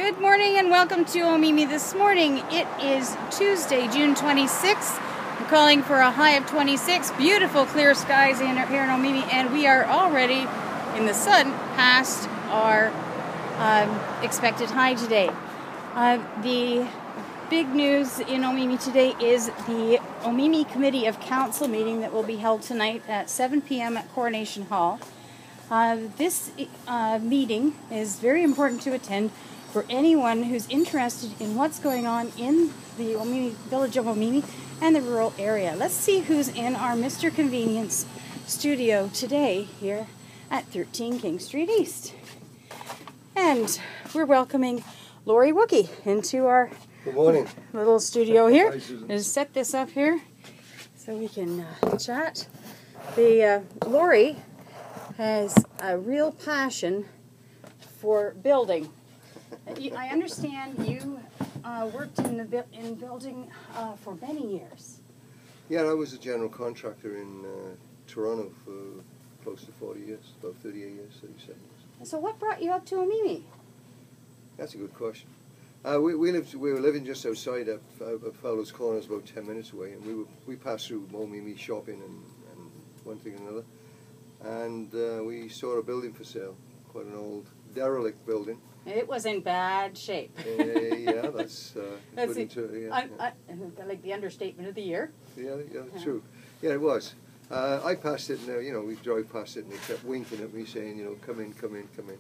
Good morning and welcome to Omemee this morning. It is Tuesday, June 26th. We're calling for a high of 26. Beautiful clear skies here in Omemee, and we are already in the sun past our expected high today. The big news in Omemee today is the Omemee Committee of Council meeting that will be held tonight at 7 p.m. at Coronation Hall. This meeting is very important to attend for anyone who's interested in what's going on in the village of Omemee and the rural area. Let's see who's in our Mr. Convenience studio today here at 13 King Street East. And we're welcoming Laurie Wookey into our little studio here. Just set this up here so we can chat. Laurie has a real passion for building. I understand you worked in building for many years. Yeah, I was a general contractor in Toronto for close to 40 years, about 38 years, 37 years. So what brought you up to Omemee? That's a good question. We were living just outside of Fowler's Corners, about 10 minutes away, and we passed through Omemee shopping and one thing and another. And we saw a building for sale, quite an old derelict building. It was in bad shape. Yeah, that's like the understatement of the year. Yeah, true. Yeah, it was. I passed it, and we drove past it, and they kept winking at me, saying, come in, come in, come in.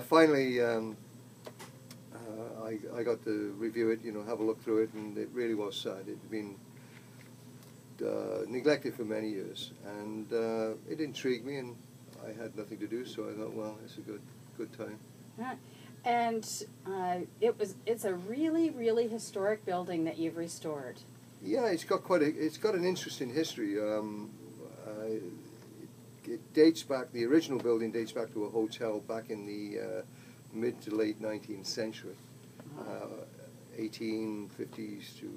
Finally, I got to review it, have a look through it, and it really was sad. It had been neglected for many years, and it intrigued me, and I had nothing to do, so I thought, well, it's a good time. Yeah. And it's a really, really historic building that you've restored. Yeah, it's got an interesting history. It dates back. The original building dates back to a hotel back in the mid to late 19th century, 1850s to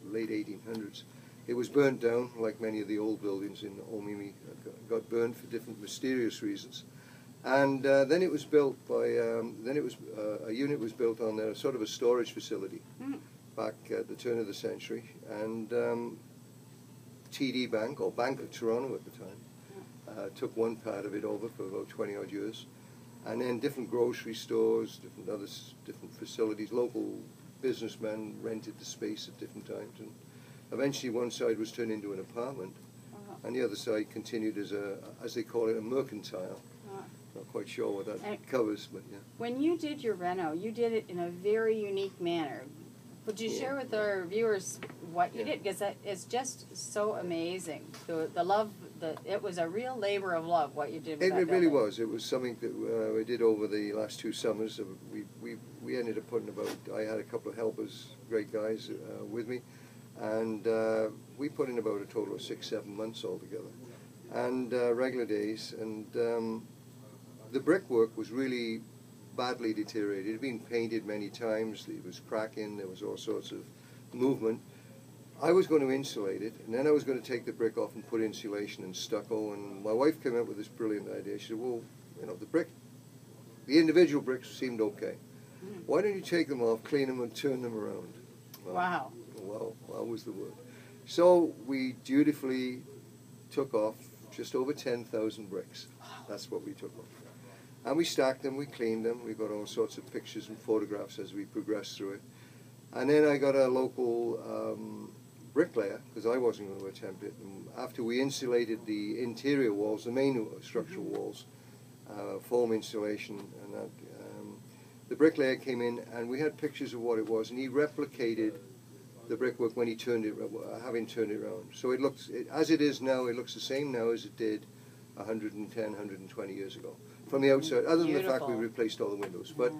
late 1800s. It was burnt down, like many of the old buildings in Omemee. Got burned for different mysterious reasons. And then it was built by, a unit was built on there, sort of a storage facility back at the turn of the century. And TD Bank, or Bank of Toronto at the time, took one part of it over for about 20 odd years. And then different grocery stores, different facilities, local businessmen rented the space at different times. And eventually one side was turned into an apartment, and the other side continued as they call it, a mercantile. Not quite sure what that covers, but yeah. When you did your reno, you did it in a very unique manner. Would you share with our viewers what you did? Because it's just so amazing. The love, it was a real labor of love, what you did with that building. It really was. It was something that we did over the last 2 summers. We ended up putting I had a couple of helpers, great guys, with me. And we put in about a total of 6-7 months altogether. And regular days. And the brickwork was really badly deteriorated. It had been painted many times. It was cracking. There was all sorts of movement. I was going to insulate it, and then I was going to take the brick off and put insulation and stucco. And my wife came up with this brilliant idea. She said, well, the individual bricks seemed okay. Why don't you take them off, clean them, and turn them around? Wow. Well, that was the word. So we dutifully took off just over 10,000 bricks. That's what we took off. And we stacked them, we cleaned them, we got all sorts of pictures and photographs as we progressed through it. And then I got a local bricklayer, because I wasn't going to attempt it. And after we insulated the interior walls, the main structural walls, foam insulation, and that, the bricklayer came in, and we had pictures of what it was, and he replicated the brickwork when he having turned it around. So it looks, as it is now, it looks the same now as it did 110, 120 years ago. From the outside, other than the fact we replaced all the windows. But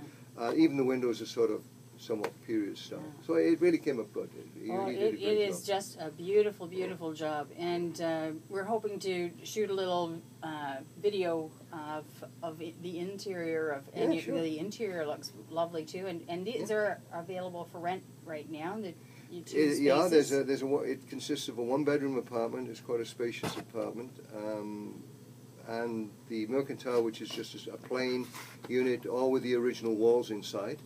even the windows are sort of somewhat period style. So it really came up good. It is just a beautiful, beautiful job. And we're hoping to shoot a little video of the interior the interior looks lovely too. And these are available for rent right now. It consists of a 1-bedroom apartment. It's quite a spacious apartment. And the mercantile, which is just a plain unit, all with the original walls inside.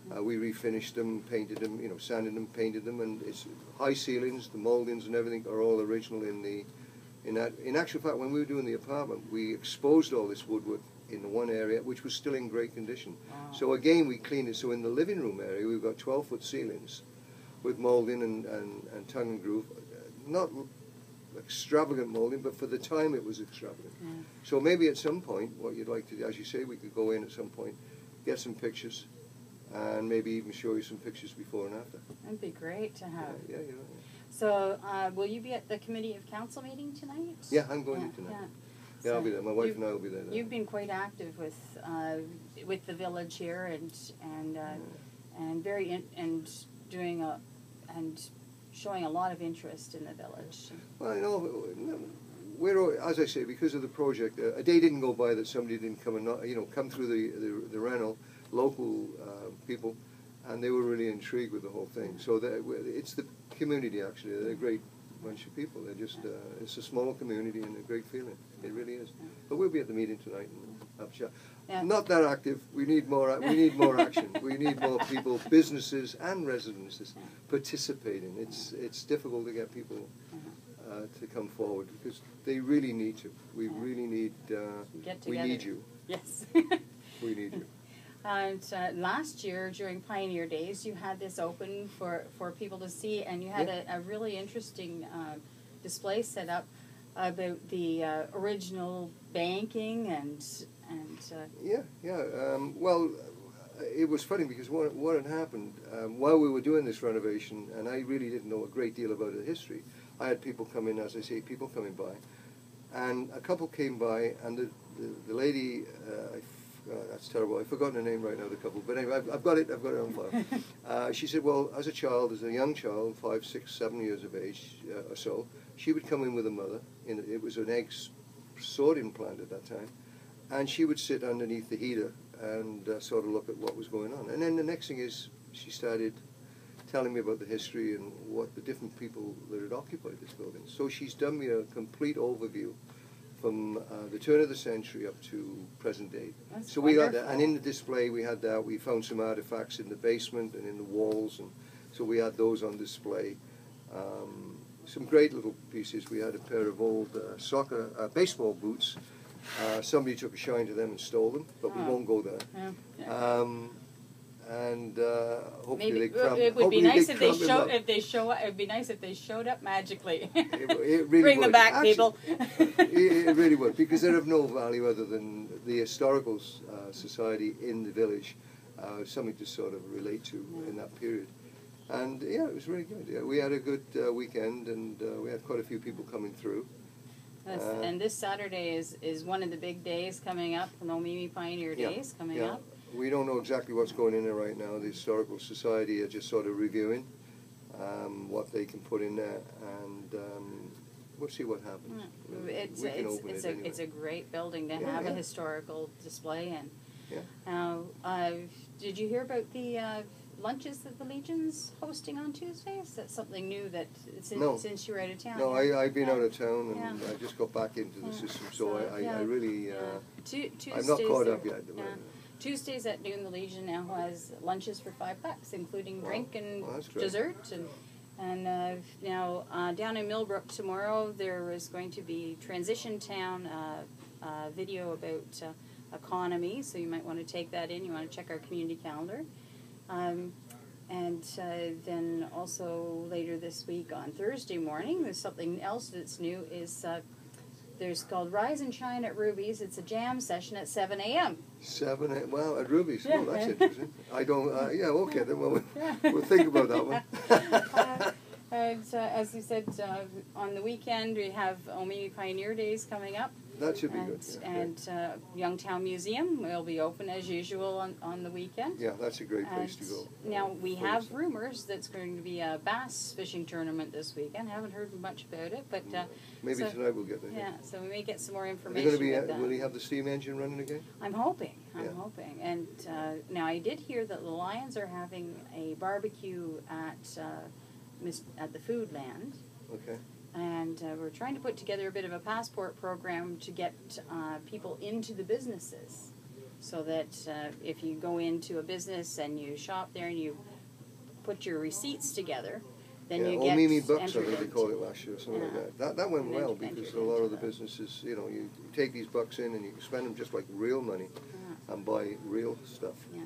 We refinished them, painted them, you know, sanded them, painted them, and it's high ceilings, the mouldings and everything are all original in actual fact, when we were doing the apartment, we exposed all this woodwork in the one area, which was still in great condition. Wow. So again, we cleaned it. So in the living room area, we've got 12-foot ceilings with moulding and tongue and groove. Not extravagant moulding, but for the time it was extravagant. Yeah. So maybe at some point, what you'd like to do, as you say, we could go in at some point, get some pictures, and maybe even show you some pictures before and after. That'd be great to have. Yeah. So, will you be at the Committee of Council meeting tonight? Yeah, I'm going to tonight. Yeah, I'll be there. My wife and I will be there. You've been quite active with the village here, and doing and showing a lot of interest in the village. Well, you know, we're, as I say, because of the project, a day didn't go by that somebody didn't come and come through the Reno, local people, and they were really intrigued with the whole thing. So it's the community, actually. They're a great bunch of people. They're just it's a small community and a great feeling. It really is. But we'll be at the meeting tonight and have a chat. Yeah. Not that active. We need more. We need more action. We need more people, businesses and residences participating. It's difficult to get people to come forward because they really need to. We really need. We need you. Yes. We need you. And last year, during Pioneer Days, you had this open for people to see, and you had a really interesting display set up about the original banking and well, it was funny because what had happened while we were doing this renovation, and I really didn't know a great deal about the history. I had people come in, as I say, people coming by, and a couple came by, and the lady. That's terrible. I've forgotten her name right now, the couple. But anyway, I've got it on file. She said, well, as a young child, 5, 6, 7 years of age or so, she would come in with a mother. It was an egg sort implant at that time. And she would sit underneath the heater and sort of look at what was going on. And then the next thing is she started telling me about the history and what the different people that had occupied this building. So she's done me a complete overview from the turn of the century up to present day. That's so wonderful. We got that, and in the display we had that. We found some artifacts in the basement and in the walls, and so we had those on display. Some great little pieces. We had a pair of old baseball boots. Somebody took a shine to them and stole them, but we won't go there. And hopefully they crumb. It would be nice if they show up. It'd be nice if they showed up magically. It really Bring would. them back, actually, people. It really would, because they're of no value other than the historical society in the village, something to sort of relate to in that period. And yeah, it was really good. Yeah, we had a good weekend, and we had quite a few people coming through. And this Saturday is one of the big days coming up, the Omemee Pioneer Days coming up. We don't know exactly what's going in there right now. The Historical Society are just sort of reviewing what they can put in there, and we'll see what happens. It's a great building to have a historical display in. Did you hear about the lunches that the Legion's hosting on Tuesdays? That's something new that since you were out of town. No, I've been out of town, and I just got back into the system, so I really I'm not caught up yet. Tuesdays at noon, the Legion now has lunches for $5, including drink and dessert. And now down in Millbrook tomorrow, there is going to be Transition Town video about economy, so you might want to take that in. You want to check our community calendar. And then also later this week on Thursday morning, there's something else that's new. There's called Rise and Shine at Ruby's. It's a jam session at 7 a.m. 7 a.m. Well, at Ruby's. Oh, that's interesting. I don't. Okay. Then we'll think about that one. And as you said, on the weekend we have Omemee Pioneer Days coming up. That should be good. And Youngtown Museum will be open as usual on the weekend. Yeah, that's a great place to go. Now, we have rumors that's going to be a bass fishing tournament this weekend. I haven't heard much about it, but... maybe tonight we'll get there. Yeah, so we may get some more information about that. Will he have the steam engine running again? I'm hoping. And now I did hear that the Lions are having a barbecue at the Foodland. Okay. And we're trying to put together a bit of a passport program to get people into the businesses. so that if you go into a business and you shop there and you put your receipts together, then you get Omemee bucks, I entered think they called it last year, or something like that. That went well because a lot of the businesses, you know, you take these bucks in and you spend them just like real money and buy real stuff. Yeah.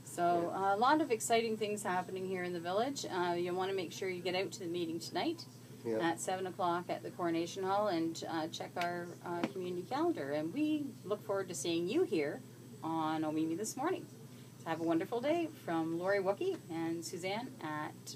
So a lot of exciting things happening here in the village. You want to make sure you get out to the meeting tonight at 7 o'clock at the Coronation Hall and check our community calendar. And we look forward to seeing you here on Omemee this morning. So have a wonderful day from Laurie Wookey and Suzanne at